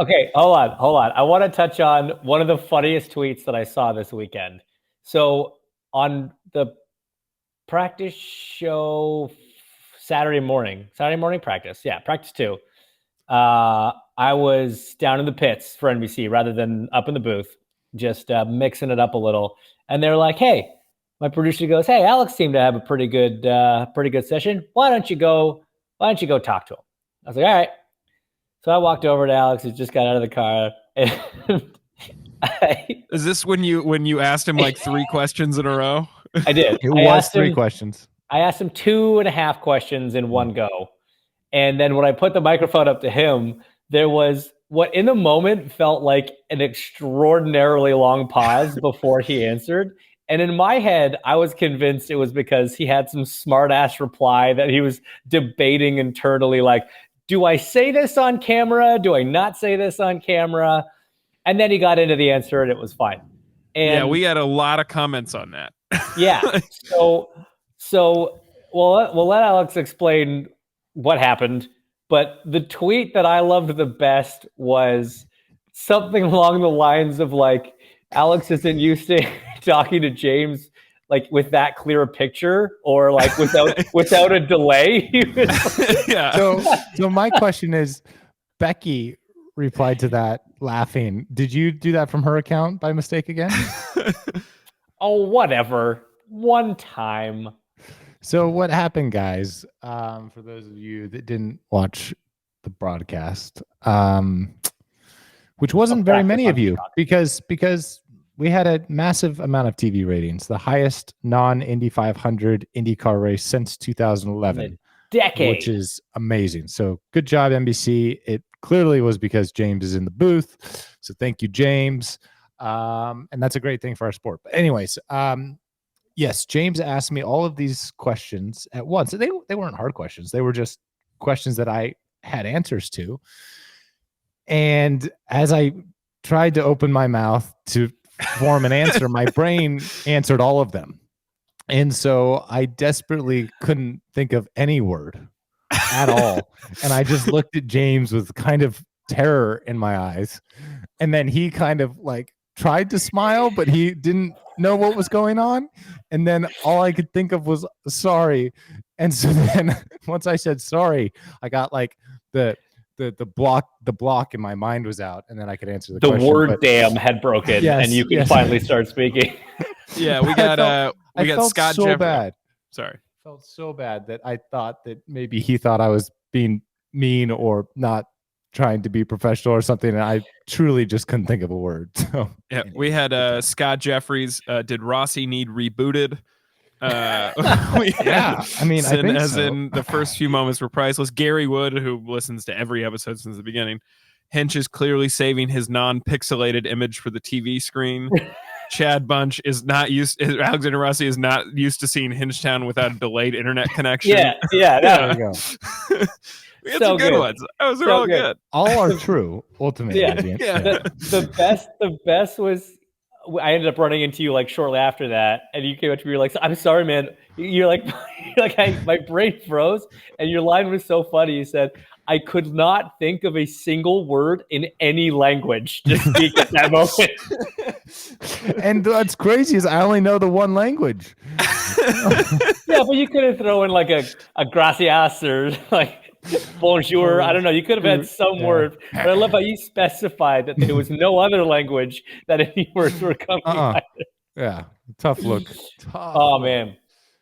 Okay, hold on. I want to touch on one of the funniest tweets that I saw this weekend. So on the practice show Saturday morning practice, yeah, practice two. I was down in the pits for NBC rather than up in the booth, just mixing it up a little. And they're like, "Hey," my producer goes, "Hey, Alex seemed to have a pretty good session. Why don't you go? Why don't you go talk to him?" I was like, "All right." So I walked over to Alex, who just got out of the car, and Is this when you asked him like 3 questions in a row? I did. It was 3 questions. I asked him 2.5 questions in one go. And then when I put the microphone up to him, there was what in the moment felt like an extraordinarily long pause before he answered. And in my head, I was convinced it was because he had some smart ass reply that he was debating internally, like, do I say this on camera? Do I not say this on camera? And then he got into the answer and it was fine. And yeah, we had a lot of comments on that. yeah. So we'll let Alex explain what happened. But the tweet that I loved the best was something along the lines of like, Alex isn't used to talking to James like with that clear a picture or like without a delay. Yeah. So my question is, Becky replied to that laughing. Did you do that from her account by mistake again? Oh, whatever. One time. So what happened, guys? For those of you that didn't watch the broadcast, which wasn't very many of you, because we had a massive amount of TV ratings, the highest non-Indy 500 IndyCar race since 2011, decade, which is amazing. So good job, NBC. It clearly was because James is in the booth. So thank you, James. And that's a great thing for our sport. But anyways, yes, James asked me all of these questions at once. They weren't hard questions. They were just questions that I had answers to. And as I tried to open my mouth to form an answer, my brain answered all of them. And so I desperately couldn't think of any word at all. And I just looked at James with kind of terror in my eyes. And then he kind of like tried to smile, but he didn't know what was going on. And then all I could think of was sorry. And so then once I said sorry, I got like the block in my mind was out, and then I could answer the question. The word "damn" had broken, yes, and you could finally start speaking. Yeah, we got Scott so Jeffrey. Bad. Sorry, felt so bad that I thought that maybe he thought I was being mean or not trying to be professional or something, and I truly just couldn't think of a word. So yeah, we had Scott Jeffries. Did Rossi need rebooted? Yeah, I mean, I think as so. in the first few moments were priceless. Gary Wood, who listens to every episode since the beginning, Hinch is clearly saving his non-pixelated image for the TV screen. Chad Bunch is not used. Alexander Rossi is not used to seeing Hingetown without a delayed internet connection. Yeah. There you go. We had some good ones. Those are all good. All are true. Ultimately, yeah. The best was I ended up running into you like shortly after that, and you came up to me, you're like, "I'm sorry, man." You're like, my brain froze, and your line was so funny. You said, "I could not think of a single word in any language to speak at that moment." And what's crazy is I only know the one language. Yeah, but you could have thrown in like a gracias or like bonjour. I don't know. You could have had some word, but I love how you specified that there was no other language that any words were coming. Yeah, tough look. Oh man,